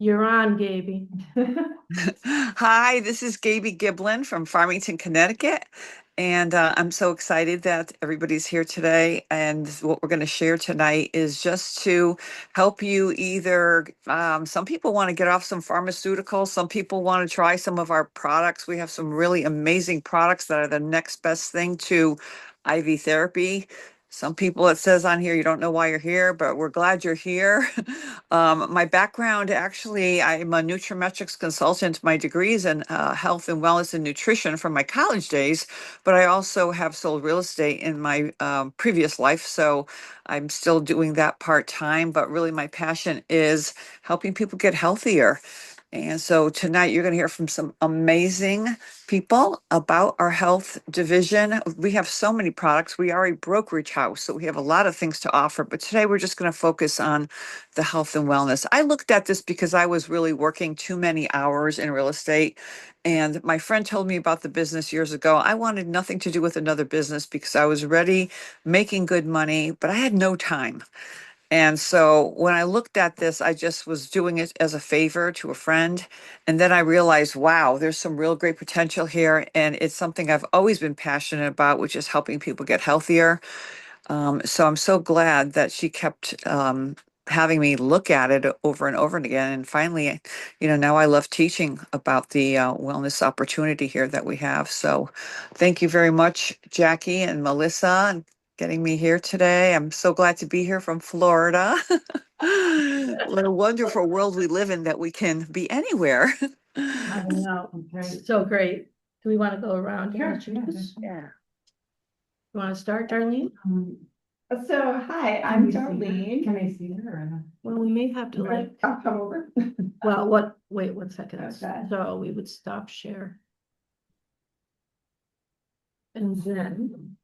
You're on, Gaby. Hi, this is Gaby Giblin from Farmington, Connecticut. And I'm so excited that everybody's here today. And what we're going to share tonight is just to help you either, some people want to get off some pharmaceuticals, some people want to try some of our products. We have some really amazing products that are the next best thing to IV therapy. Some people, it says on here, you don't know why you're here, but we're glad you're here. My background, actually, I'm a nutrimetrics consultant. My degree is in health and wellness and nutrition from my college days, but I also have sold real estate in my previous life. So I'm still doing that part time, but really my passion is helping people get healthier. And so tonight you're going to hear from some amazing people about our health division. We have so many products. We are a brokerage house, so we have a lot of things to offer. But today we're just going to focus on the health and wellness. I looked at this because I was really working too many hours in real estate. And my friend told me about the business years ago. I wanted nothing to do with another business because I was ready, making good money, but I had no time. And so when I looked at this, I just was doing it as a favor to a friend. And then I realized, wow, there's some real great potential here. And it's something I've always been passionate about, which is helping people get healthier. So I'm so glad that she kept having me look at it over and over and again. And finally, now I love teaching about the wellness opportunity here that we have. So thank you very much, Jackie and Melissa, and getting me here today. I'm so glad to be here from Florida. What a wonderful world we live in that we can be anywhere. I know. Great. So great. Do we want to go around? Sure. Yeah. You want to start, Darlene? So, hi, I'm Darlene. Can I see her? Well, we may have to I'll come over. well, wait 1 second. Okay. So we would stop share. And then.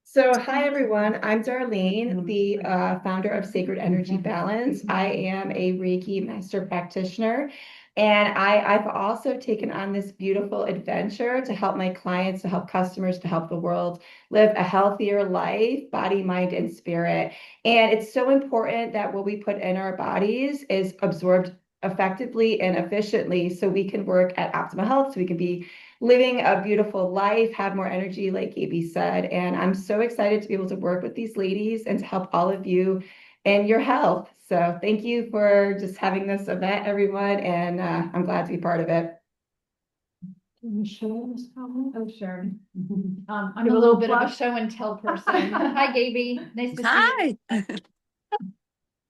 So, hi, everyone. I'm Darlene, the founder of Sacred Energy Balance. I am a Reiki master practitioner, and I've also taken on this beautiful adventure to help my clients, to help customers, to help the world live a healthier life, body, mind, and spirit. And it's so important that what we put in our bodies is absorbed effectively and efficiently so we can work at optimal health, so we can be living a beautiful life, have more energy, like Gaby said. And I'm so excited to be able to work with these ladies and to help all of you in your health. So thank you for just having this event, everyone. And I'm glad to be part of it. Can you show this comment? Oh, sure. I'm Give a a little little bit of a plug. show and tell person. Hi, Gaby. Nice to see you. Hi.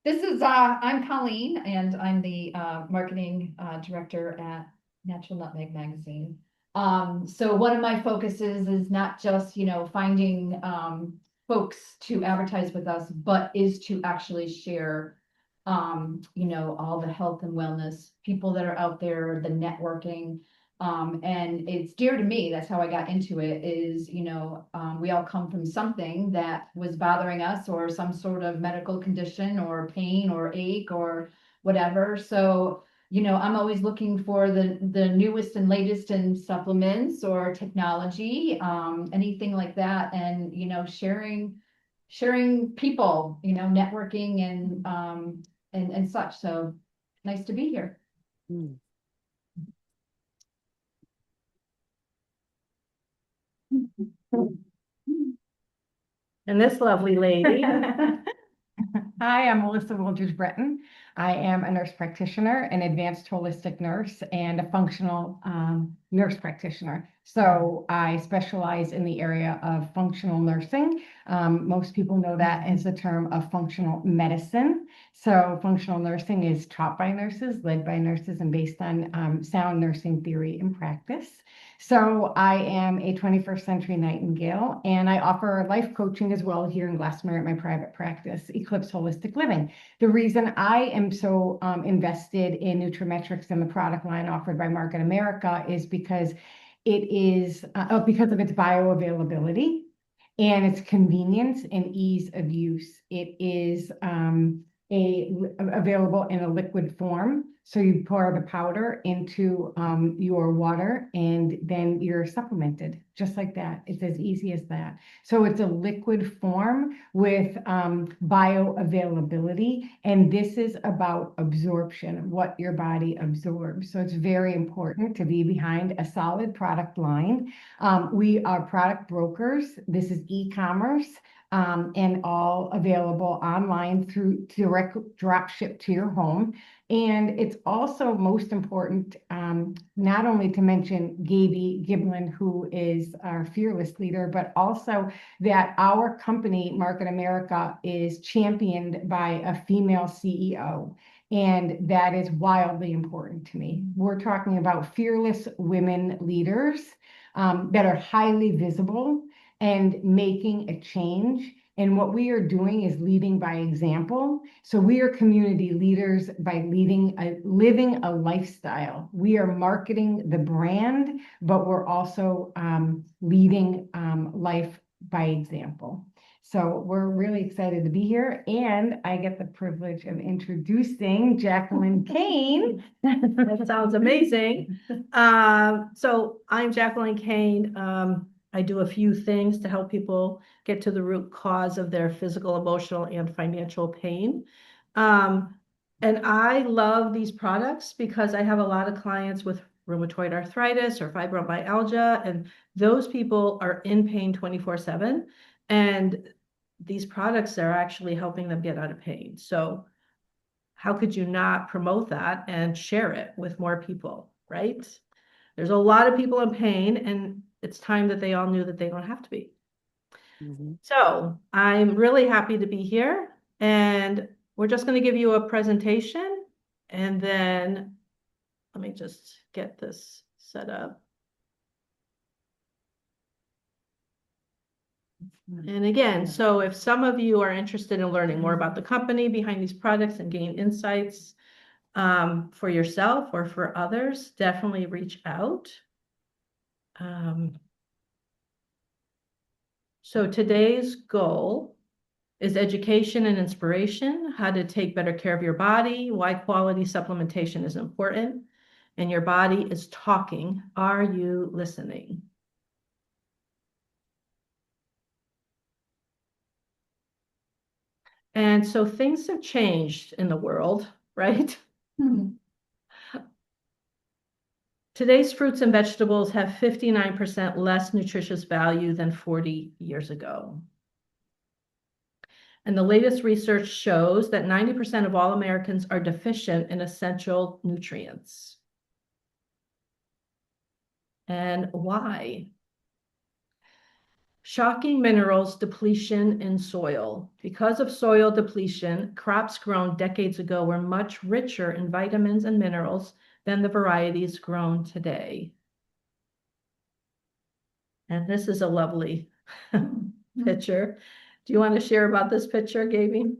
This is I'm Colleen, and I'm the marketing director at Natural Nutmeg Magazine. So one of my focuses is not just, finding folks to advertise with us, but is to actually share, all the health and wellness people that are out there, the networking. And it's dear to me. That's how I got into it is, we all come from something that was bothering us or some sort of medical condition or pain or ache or whatever. So, I'm always looking for the newest and latest in supplements or technology, anything like that. And, sharing people, networking and such. So nice to be here. Mm. And this lovely lady. Hi, I'm Melissa Wilders Breton. I am a nurse practitioner, an advanced holistic nurse, and a functional nurse practitioner. So I specialize in the area of functional nursing. Most people know that as the term of functional medicine. So functional nursing is taught by nurses, led by nurses, and based on sound nursing theory and practice. So I am a 21st century Nightingale, and I offer life coaching as well here in Glastonbury at my private practice, Eclipse Holistic Living. The reason I am so invested in Nutrimetrics and the product line offered by Market America is because it is because of its bioavailability and its convenience and ease of use. It is available in a liquid form. So you pour the powder into your water and then you're supplemented just like that. It's as easy as that. So it's a liquid form with bioavailability. And this is about absorption, what your body absorbs. So it's very important to be behind a solid product line. We are product brokers. This is e-commerce. And all available online through direct drop ship to your home. And it's also most important, not only to mention Gaby Giblin, who is our fearless leader, but also that our company, Market America, is championed by a female CEO. And that is wildly important to me. We're talking about fearless women leaders that are highly visible and making a change. And what we are doing is leading by example. So we are community leaders by living a lifestyle. We are marketing the brand, but we're also leading life by example. So we're really excited to be here. And I get the privilege of introducing Jacqueline Kane. That sounds amazing. So I'm Jacqueline Kane. I do a few things to help people get to the root cause of their physical, emotional, and financial pain. And I love these products because I have a lot of clients with rheumatoid arthritis or fibromyalgia, and those people are in pain 24/7. And these products are actually helping them get out of pain. So how could you not promote that and share it with more people, right? There's a lot of people in pain, and it's time that they all knew that they don't have to be. Mhm. So I'm really happy to be here, and we're just going to give you a presentation, and then let me just get this set up. And again, so if some of you are interested in learning more about the company behind these products and gain insights for yourself or for others, definitely reach out. So today's goal is education and inspiration, how to take better care of your body, why quality supplementation is important, and your body is talking. Are you listening? And so things have changed in the world, right? Today's fruits and vegetables have 59% less nutritious value than 40 years ago. And the latest research shows that 90% of all Americans are deficient in essential nutrients. And why? Shocking minerals depletion in soil. Because of soil depletion, crops grown decades ago were much richer in vitamins and minerals than the varieties grown today. And this is a lovely picture. Do you want to share about this picture, Gaby?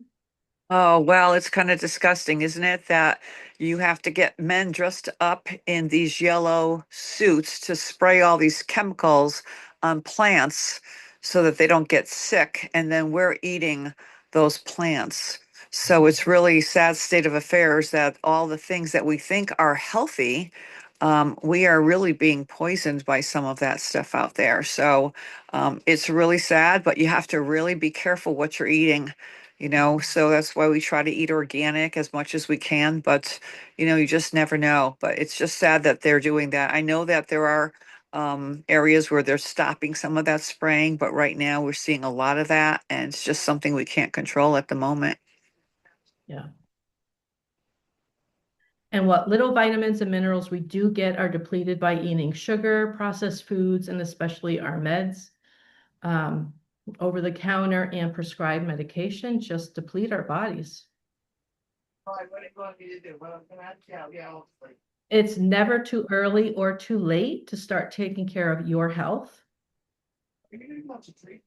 Oh, well, it's kind of disgusting, isn't it? That you have to get men dressed up in these yellow suits to spray all these chemicals on plants so that they don't get sick. And then we're eating those plants. So it's really sad state of affairs that all the things that we think are healthy, we are really being poisoned by some of that stuff out there. So it's really sad, but you have to really be careful what you're eating. So that's why we try to eat organic as much as we can, but you just never know. But it's just sad that they're doing that. I know that there are areas where they're stopping some of that spraying, but right now we're seeing a lot of that, and it's just something we can't control at the moment. Yeah. And what little vitamins and minerals we do get are depleted by eating sugar, processed foods, and especially our meds. Over-the-counter and prescribed medication just deplete our bodies. It's never too early or too late to start taking care of your health.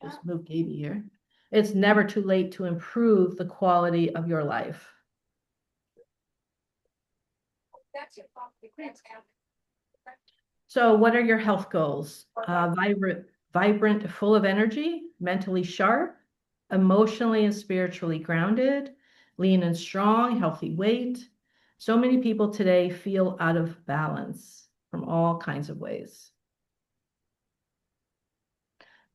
Just move Gaby here. It's never too late to improve the quality of your life. So what are your health goals? Vibrant, full of energy, mentally sharp, emotionally and spiritually grounded, lean and strong, healthy weight, So many people today feel out of balance from all kinds of ways.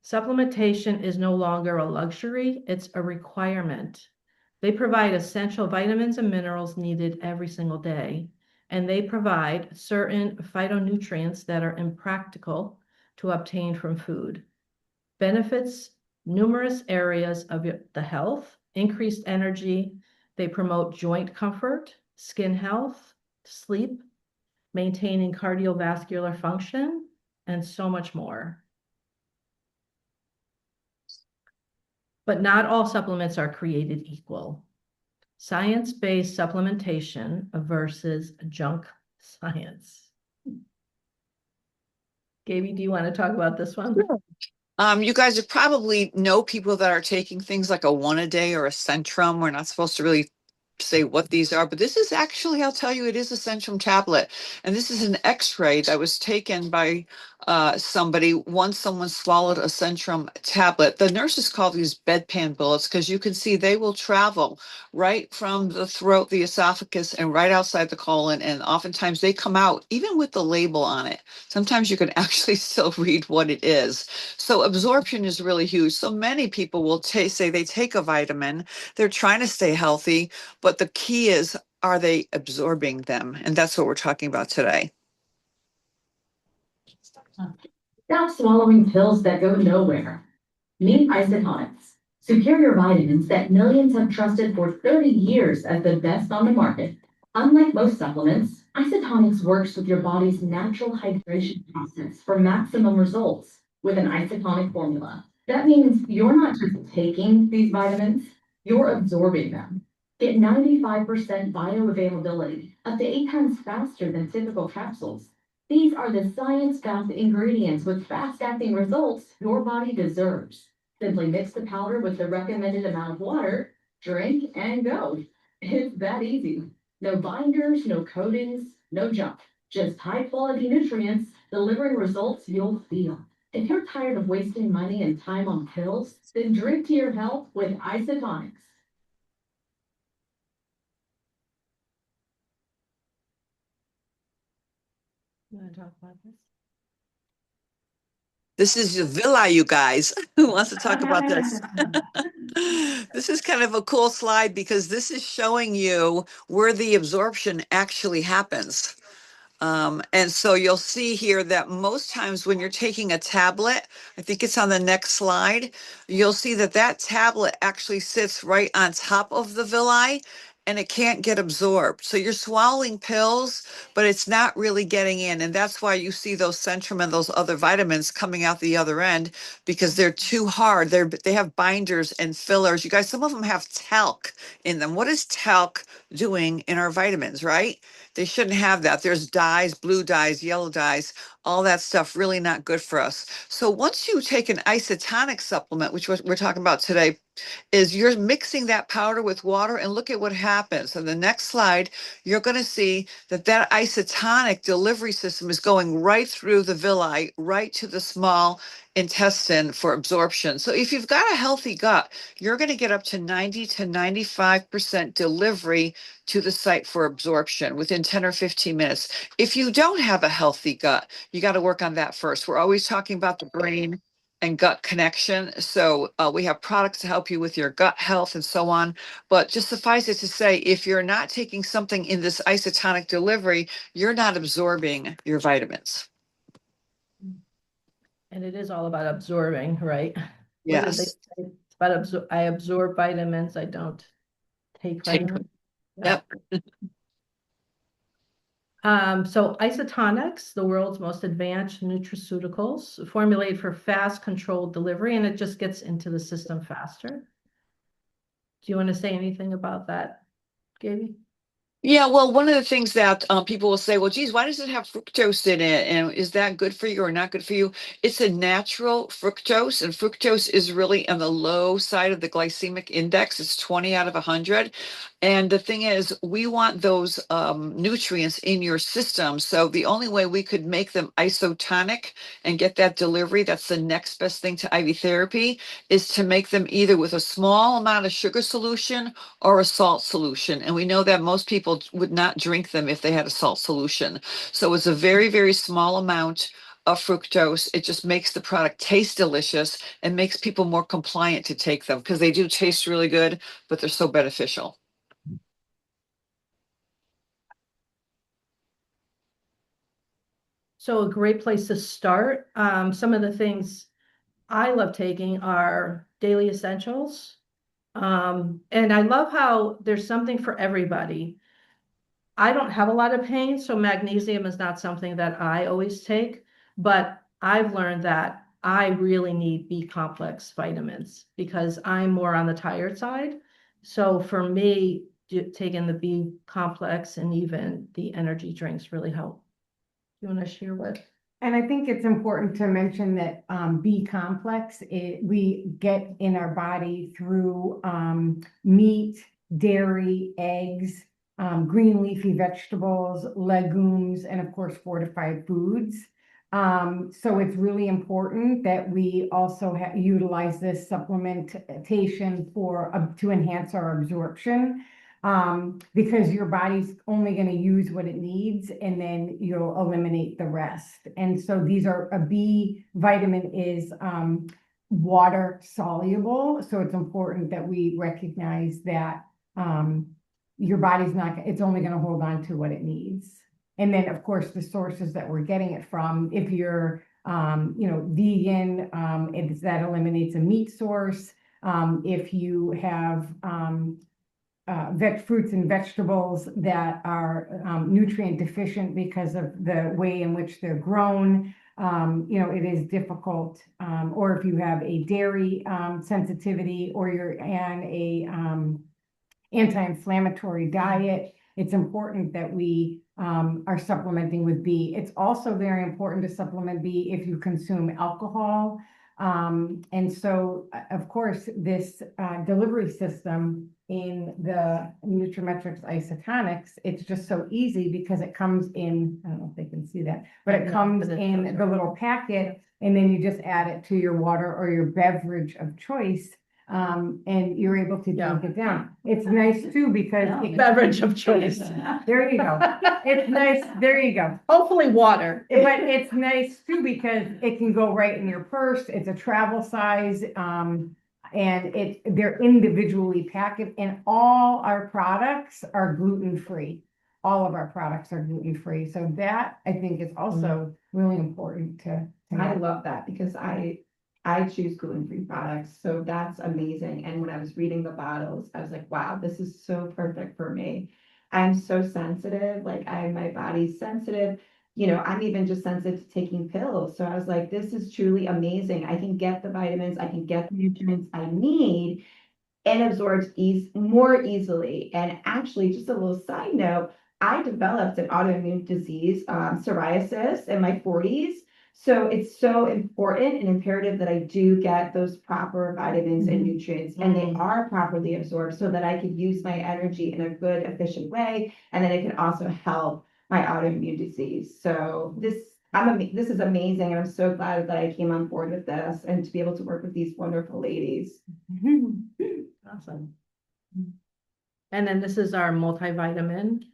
Supplementation is no longer a luxury, it's a requirement. They provide essential vitamins and minerals needed every single day, and they provide certain phytonutrients that are impractical to obtain from food. Benefits numerous areas of the health, increased energy, they promote joint comfort, skin health, sleep, maintaining cardiovascular function, and so much more. But not all supplements are created equal. Science-based supplementation versus junk science. Gaby, do you want to talk about this one? You guys probably know people that are taking things like a 1-a-day or a Centrum. We're not supposed to really say what these are, but this is actually, I'll tell you, it is a Centrum tablet. And this is an x-ray that was taken by somebody once someone swallowed a Centrum tablet. The nurses call these bedpan bullets because you can see they will travel right from the throat, the esophagus, and right outside the colon. And oftentimes they come out even with the label on it. Sometimes you can actually still read what it is. So absorption is really huge. So many people will say they take a vitamin, they're trying to stay healthy, but the key is, are they absorbing them? And that's what we're talking about today. Stop swallowing pills that go nowhere. Meet isotonics, superior vitamins that millions have trusted for 30 years as the best on the market. Unlike most supplements, isotonics works with your body's natural hydration process for maximum results with an isotonic formula. That means you're not just taking these vitamins, you're absorbing them. Get 95% bioavailability, up to 8 times faster than typical capsules. These are the science-backed ingredients with fast-acting results your body deserves. Simply mix the powder with the recommended amount of water, drink, and go. It's that easy. No binders, no coatings, no junk. Just high-quality nutrients delivering results you'll feel. If you're tired of wasting money and time on pills, then drink to your health with isotonics. You want to talk about this? This is the villa, you guys. Who wants to talk about this? This is kind of a cool slide because this is showing you where the absorption actually happens. And so you'll see here that most times when you're taking a tablet, I think it's on the next slide, you'll see that that tablet actually sits right on top of the villi and it can't get absorbed. So you're swallowing pills, but it's not really getting in. And that's why you see those Centrum and those other vitamins coming out the other end because they're too hard. They have binders and fillers. You guys, some of them have talc in them. What is talc doing in our vitamins, right? They shouldn't have that. There's dyes, blue dyes, yellow dyes, all that stuff really not good for us. So once you take an isotonic supplement, which we're talking about today, is you're mixing that powder with water and look at what happens. On the next slide, you're going to see that that isotonic delivery system is going right through the villi, right to the small intestine for absorption. So if you've got a healthy gut, you're going to get up to 90 to 95% delivery to the site for absorption within 10 or 15 minutes. If you don't have a healthy gut, you got to work on that first. We're always talking about the brain and gut connection. So we have products to help you with your gut health and so on. But just suffice it to say, if you're not taking something in this isotonic delivery, you're not absorbing your vitamins. And it is all about absorbing, right? What did they Yes. say? It's about I absorb vitamins, I don't take Take- vitamins. Yep. So isotonics, the world's most advanced nutraceuticals, formulated for fast, controlled delivery, and it just gets into the system faster. Do you want to say anything about that, Gaby? Yeah, well, one of the things that people will say, well, geez, why does it have fructose in it? And is that good for you or not good for you? It's a natural fructose, and fructose is really on the low side of the glycemic index. It's 20 out of 100. And the thing is, we want those nutrients in your system. So the only way we could make them isotonic and get that delivery, that's the next best thing to IV therapy, is to make them either with a small amount of sugar solution or a salt solution. And we know that most people people would not drink them if they had a salt solution. So it's a very, very small amount of fructose. It just makes the product taste delicious and makes people more compliant to take them because they do taste really good, but they're so beneficial. So a great place to start. Some of the things I love taking are daily essentials. And I love how there's something for everybody. I don't have a lot of pain, so magnesium is not something that I always take, but I've learned that I really need B complex vitamins because I'm more on the tired side. So for me, taking the B complex and even the energy drinks really help. You want to share what? And I think it's important to mention that B complex, we get in our body through meat, dairy, eggs, green leafy vegetables, legumes, and of course fortified foods. So it's really important that we also utilize this supplementation to enhance our absorption. Because your body's only going to use what it needs and then you'll eliminate the rest. And so a B vitamin is water soluble. So it's important that we recognize that your body's it's only going to hold on to what it needs. And then of course the sources that we're getting it from, if you're vegan, that eliminates a meat source. If you have fruits and vegetables that are nutrient deficient because of the way in which they're grown, it is difficult. Or if you have a dairy sensitivity or you're on a anti-inflammatory diet, it's important that we are supplementing with B. It's also very important to supplement B if you consume alcohol. And so, of course, this delivery system in the Nutrimetrics isotonics, it's just so easy because it comes in, I don't know if they can see that, but it comes in the little packet and then you just add it to your water or your beverage of choice. And you're able to drink it down. It's nice too because Beverage of choice. There you go. It's nice. There you go. Hopefully water. But it's nice too because it can go right in your purse. It's a travel size, and they're individually packaged. And all our products are gluten-free. All of our products are gluten-free. So that I think is also really important to I know. love that because I choose gluten-free products, so that's amazing. And when I was reading the bottles, I was like, wow, this is so perfect for me. I'm so sensitive, like my body's sensitive. I'm even just sensitive to taking pills. So I was like, this is truly amazing. I can get the vitamins, I can get the nutrients I need and absorbs more easily. And actually, just a little side note, I developed an autoimmune disease, psoriasis, in my 40s. So it's so important and imperative that I do get those proper vitamins and nutrients, and they are properly absorbed so that I can use my energy in a good, efficient way, and then it can also help my autoimmune disease. So this is amazing, and I'm so glad that I came on board with this and to be able to work with these wonderful ladies. Awesome. And then this is our multivitamin.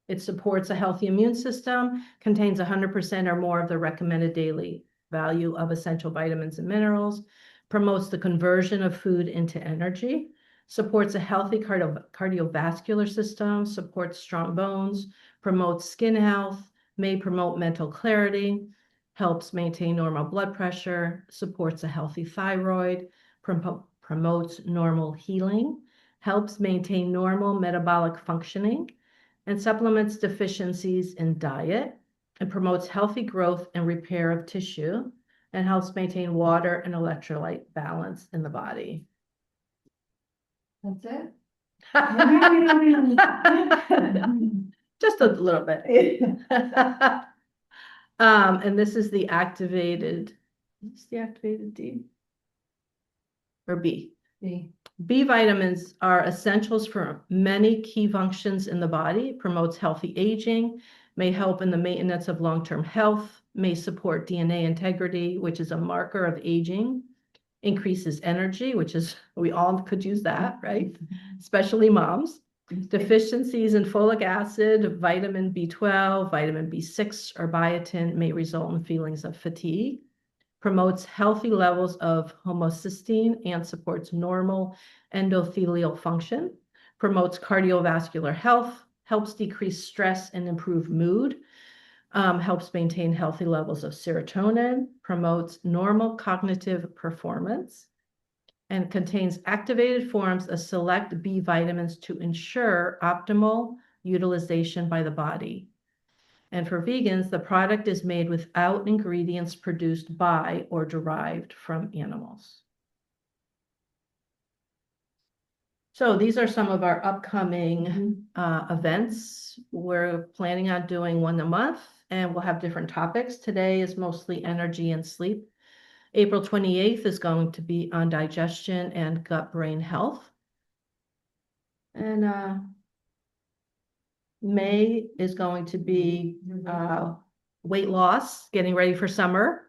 It supports a healthy immune system, contains 100% or more of the recommended daily value of essential vitamins and minerals, promotes the conversion of food into energy, supports a healthy cardiovascular system, supports strong bones, promotes skin health, may promote mental clarity, helps maintain normal blood pressure, supports a healthy thyroid, promotes normal healing, helps maintain normal metabolic functioning, and supplements deficiencies in diet, and promotes healthy growth and repair of tissue, and helps maintain water and electrolyte balance in the body. That's it. Just a little bit. And this is the activated D or B? B. B vitamins are essentials for many key functions in the body, promotes healthy aging, may help in the maintenance of long-term health, may support DNA integrity, which is a marker of aging, increases energy, which is, we all could use that, right? Especially moms. Deficiencies in folic acid, vitamin B12, vitamin B6, or biotin may result in feelings of fatigue. Promotes healthy levels of homocysteine and supports normal endothelial function. Promotes cardiovascular health, helps decrease stress and improve mood. Helps maintain healthy levels of serotonin, promotes normal cognitive performance, and contains activated forms of select B vitamins to ensure optimal utilization by the body. And for vegans, the product is made without ingredients produced by or derived from animals. So these are some of our upcoming events. We're planning on doing one a month, and we'll have different topics. Today is mostly energy and sleep. April 28th is going to be on digestion and gut-brain health. And May is going to be weight loss, getting ready for summer.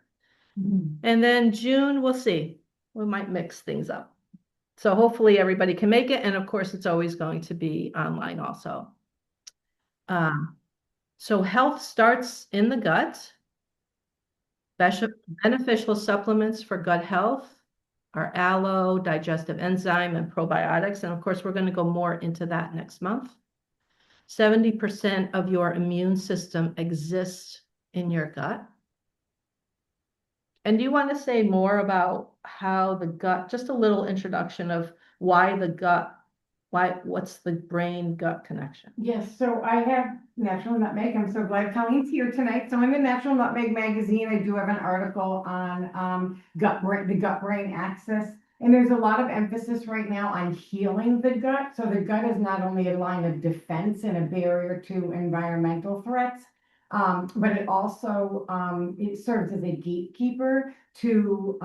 And then June, we'll see. We might mix things up. So hopefully everybody can make it. And of course, it's always going to be online also. So health starts in the gut. Beneficial supplements for gut health are aloe, digestive enzyme, and probiotics. And of course, we're going to go more into that next month. 70% of your immune system exists in your gut. And do you want to say more about how the gut, just a little introduction of why the gut, what's the brain gut connection? Yes, so I have Natural Nutmeg. I'm so glad Colleen's here tonight. So in the Natural Nutmeg magazine, I do have an article on the gut-brain axis. And there's a lot of emphasis right now on healing the gut. So the gut is not only a line of defense and a barrier to environmental threats, but it also it serves as a gatekeeper to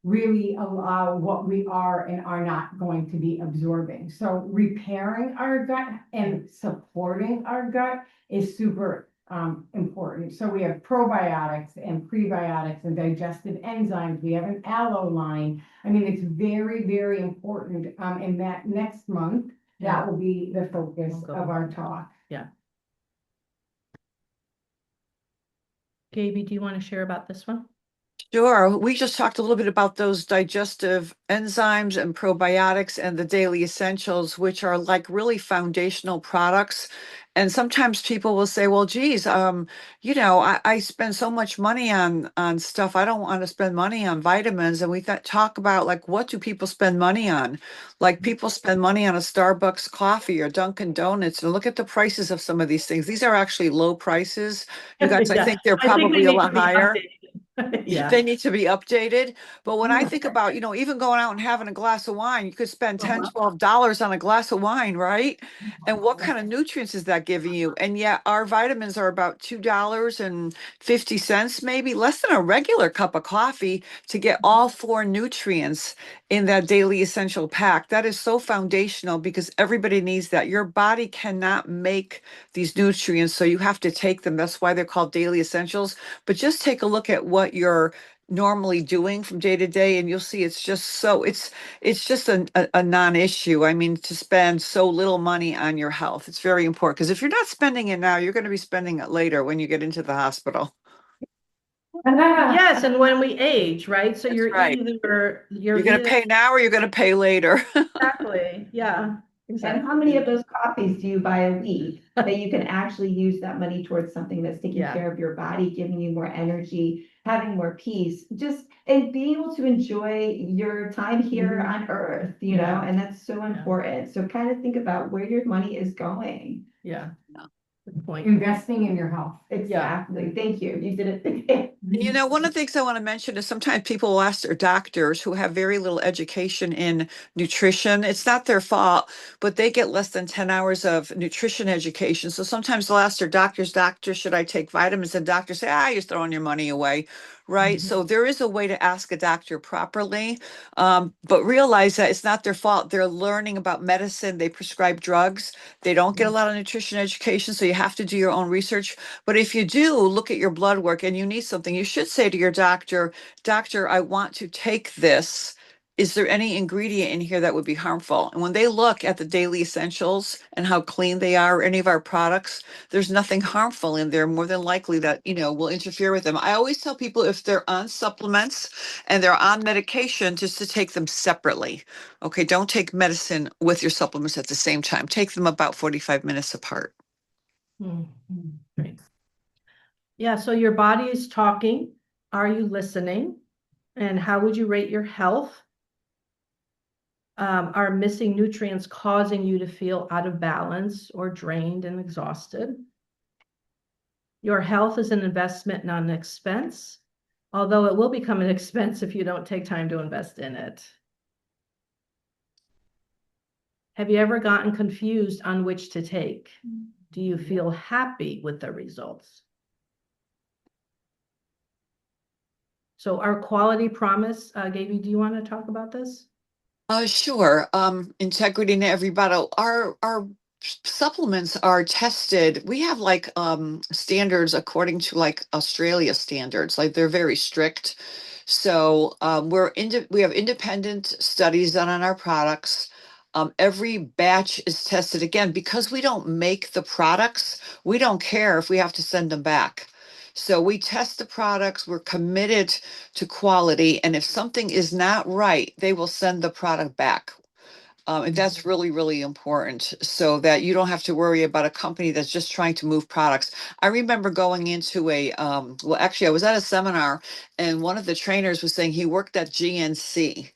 really allow what we are and are not going to be absorbing. So repairing our gut and supporting our gut is super important. So we have probiotics and prebiotics and digestive enzymes. We have an aloe line. I mean, it's very, very important. And that next month, that will be the focus of our talk. Yeah. Gaby, do you want to share about this one? Sure. We just talked a little bit about those digestive enzymes and probiotics and the daily essentials, which are like really foundational products. And sometimes people will say, well, geez, I spend so much money on stuff. I don't want to spend money on vitamins. And we talk about like, what do people spend money on? Like people spend money on a Starbucks coffee or Dunkin' Donuts. And look at the prices of some of these things. These are actually low prices. You guys, I think they're probably a lot higher. Yeah. They need to be updated. But when I think about, even going out and having a glass of wine, you could spend $10, $12 on a glass of wine, right? And what kind of nutrients is that giving you? And yet our vitamins are about $2.50, maybe less than a regular cup of coffee to get all 4 nutrients in that daily essential pack. That is so foundational because everybody needs that. Your body cannot make these nutrients, so you have to take them. That's why they're called daily essentials. But just take a look at what you're normally doing from day to day, and you'll see it's just a non-issue. I mean, to spend so little money on your health, it's very important because if you're not spending it now, you're going to be spending it later when you get into the hospital. Yes, and when we age, right? So That's you're right. You're going to pay now or you're going to pay later. Exactly. Yeah. Exactly. And how many of those coffees do you buy a week that you can actually use that money towards something that's taking care of your body, giving you more energy, having more peace, and being able to enjoy your time here on earth, and that's so important. So kind of think about where your money is going. Yeah. Good point. Investing in your health. Exactly. Thank you. You did it. One of the things I want to mention is sometimes people will ask their doctors who have very little education in nutrition. It's not their fault, but they get less than 10 hours of nutrition education. So sometimes they'll ask their doctors, doctor, should I take vitamins? And doctors say, you're throwing your money away. Right. So there is a way to ask a doctor properly, but realize that it's not their fault. They're learning about medicine. They prescribe drugs. They don't get a lot of nutrition education. So you have to do your own research. But if you do look at your blood work and you need something, you should say to your doctor, I want to take this. is there any ingredient in here that would be harmful? And when they look at the daily essentials and how clean they are, any of our products, there's nothing harmful in there, more than likely that, will interfere with them. I always tell people if they're on supplements and they're on medication, just to take them separately. Okay, don't take medicine with your supplements at the same time. Take them about 45 minutes apart. Right. Yeah, so your body is talking. Are you listening? And how would you rate your health? Are missing nutrients causing you to feel out of balance or drained and exhausted? Your health is an investment, not an expense, although it will become an expense if you don't take time to invest in it. Have you ever gotten confused on which to take? Do you feel happy with the results? So our quality promise, Gaby, do you want to talk about this? Sure. Integrity in every bottle. Our supplements are tested. We have like standards according to like Australia standards. Like they're very strict. So we have independent studies done on our products. Every batch is tested again because we don't make the products. We don't care if we have to send them back. So we test the products. We're committed to quality. And if something is not right, they will send the product back. And that's really, really important so that you don't have to worry about a company that's just trying to move products. I remember going into actually, I was at a seminar and one of the trainers was saying he worked at GNC.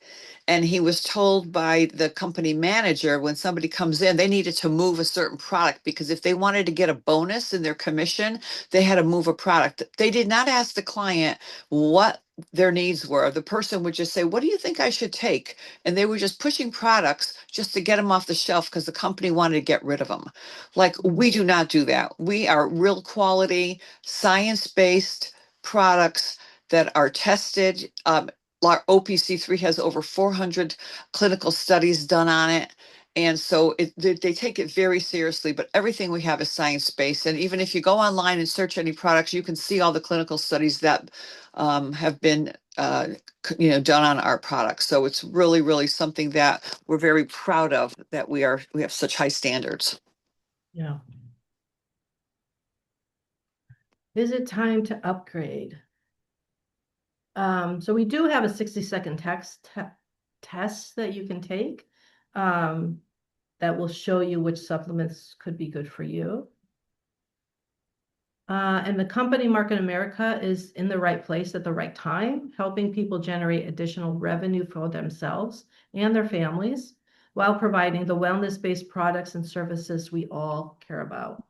And he was told by the company manager when somebody comes in, they needed to move a certain product because if they wanted to get a bonus in their commission, they had to move a product. They did not ask the client what their needs were. The person would just say, "What do you think I should take?" And they were just pushing products just to get them off the shelf because the company wanted to get rid of them. Like we do not do that. We are real quality, science-based products that are tested. Our OPC3 has over 400 clinical studies done on it. And so they take it very seriously, but everything we have is science-based. And even if you go online and search any products, you can see all the clinical studies that have been done on our products. So it's really, really something that we're very proud of, that we have such high standards. Yeah. Is it time to upgrade? So we do have a 60-second test that you can take that will show you which supplements could be good for you. And the company Market America is in the right place at the right time, helping people generate additional revenue for themselves and their families while providing the wellness-based products and services we all care about.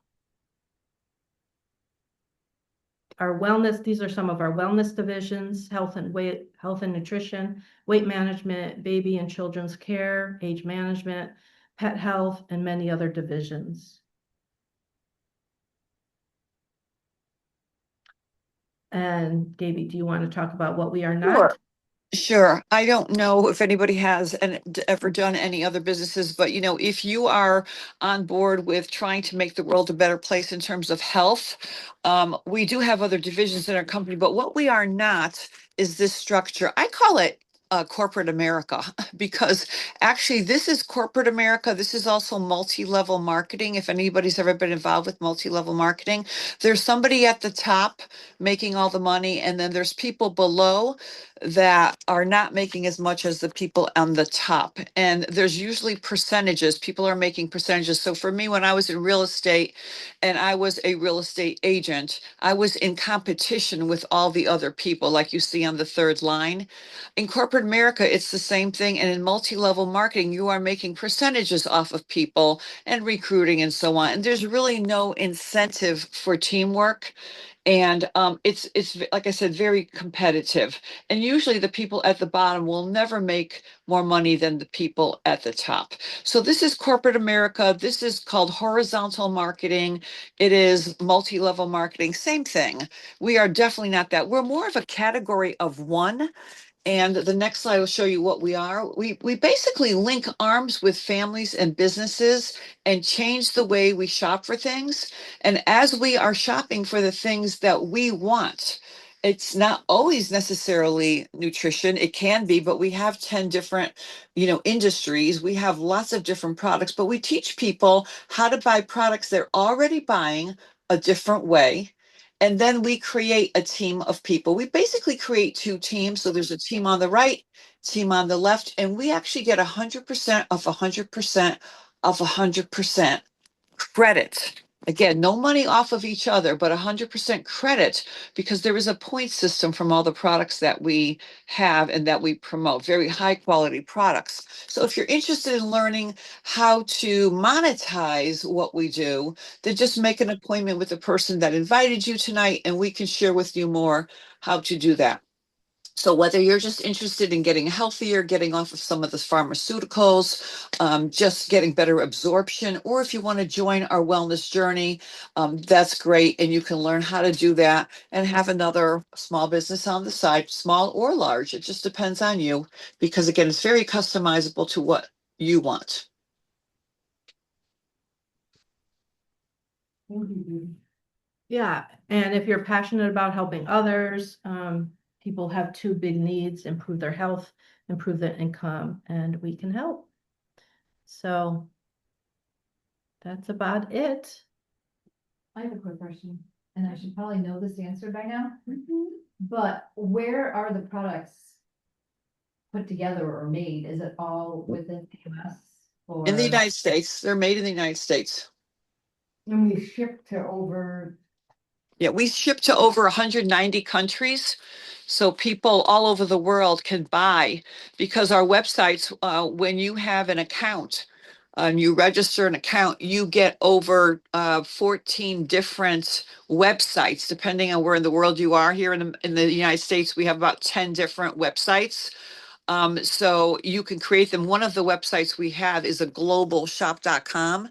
Our wellness, these are some of our wellness divisions: health and nutrition, weight management, baby and children's care, age management, pet health, and many other divisions. And Gaby, do you want to talk about what we are not? Sure. Sure. I don't know if anybody has ever done any other businesses, but if you are on board with trying to make the world a better place in terms of health, we do have other divisions in our company, but what we are not is this structure. I call it corporate America because actually this is corporate America. This is also multi-level marketing. If anybody's ever been involved with multi-level marketing, there's somebody at the top making all the money, and then there's people below that are not making as much as the people on the top. And there's usually percentages. People are making percentages. So for me, when I was in real estate and I was a real estate agent, I was in competition with all the other people, like you see on the third line. In corporate America, it's the same thing. And in multi-level marketing, you are making percentages off of people and recruiting and so on. And there's really no incentive for teamwork. And it's like I said, very competitive. And usually the people at the bottom will never make more money than the people at the top. So this is corporate America. This is called horizontal marketing. It is multi-level marketing. Same thing. We are definitely not that. We're more of a category of one. And the next slide will show you what we are. We basically link arms with families and businesses and change the way we shop for things. And as we are shopping for the things that we want, It's not always necessarily nutrition. It can be, but we have 10 different, industries. We have lots of different products, but we teach people how to buy products they're already buying a different way. And then we create a team of people. We basically create two teams. So there's a team on the right, team on the left, and we actually get 100% of 100% of 100% credit. Again, no money off of each other, but 100% credit because there is a point system from all the products that we have and that we promote, very high quality products. So if you're interested in learning how to monetize what we do, then just make an appointment with the person that invited you tonight and we can share with you more how to do that. So whether you're just interested in getting healthier, getting off of some of the pharmaceuticals, just getting better absorption, or if you want to join our wellness journey, that's great. And you can learn how to do that and have another small business on the side, small or large. It just depends on you because again, it's very customizable to what you want. Yeah, and if you're passionate about helping others, people have two big needs: improve their health, improve their income, and we can help. So that's about it. I have a quick question, and I should probably know this answer by now. But where are the products put together or made? Is it all within the US? In the Or United States, they're made in the United States. And we ship to over, Yeah, we ship to over 190 countries. So people all over the world can buy because our websites, when you have an account and you register an account, you get over 14 different websites, depending on where in the world you are. Here in the United States, we have about 10 different websites. So you can create them. One of the websites we have is a globalshop.com.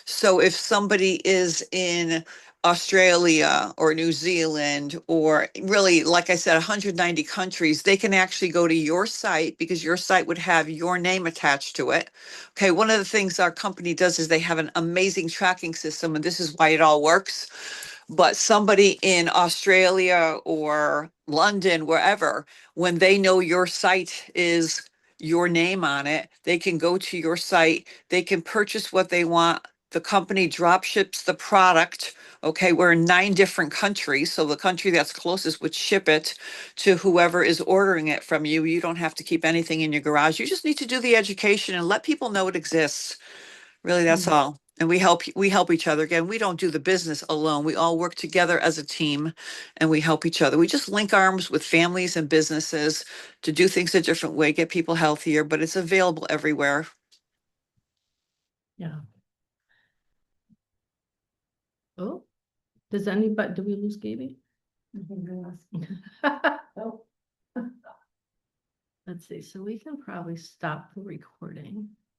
So if somebody is in Australia or New Zealand, or really, like I said, 190 countries, they can actually go to your site because your site would have your name attached to it. Okay, one of the things our company does is they have an amazing tracking system, and this is why it all works. But somebody in Australia or London, wherever, when they know your site is your name on it, they can go to your site, they can purchase what they want. The company drop ships the product. Okay, we're in 9 different countries. So the country that's closest would ship it to whoever is ordering it from you. You don't have to keep anything in your garage. You just need to do the education and let people know it exists. Really, that's all. And we help each other. Again, we don't do the business alone. We all work together as a team and we help each other. We just link arms with families and businesses to do things a different way, get people healthier, but it's available everywhere. Yeah. Oh, does anybody, do we lose Gaby? oh, Let's see, so we can probably stop the recording.